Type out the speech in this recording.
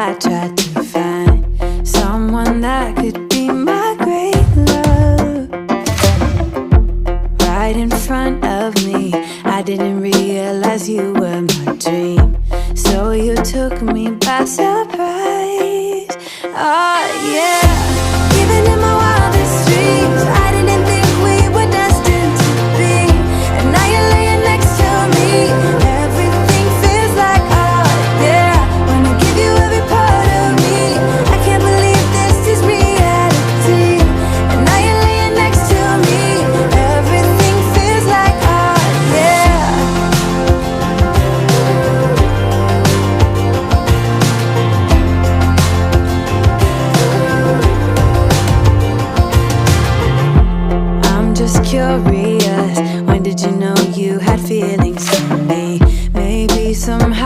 I tried to find someone that could be my great love. Right in front of me, I didn't realize you were my dream, so you took me by surprise. Oh yeah, even in my wildest dreams, I didn't think we were destined to be. And now you're laying next to me, everything feels like oh yeah. Wanna give you every part of me, I can't believe this is reality. And now you're laying next to me, everything feels like oh yeah. I'm just curious, when did you know you had feelings for me?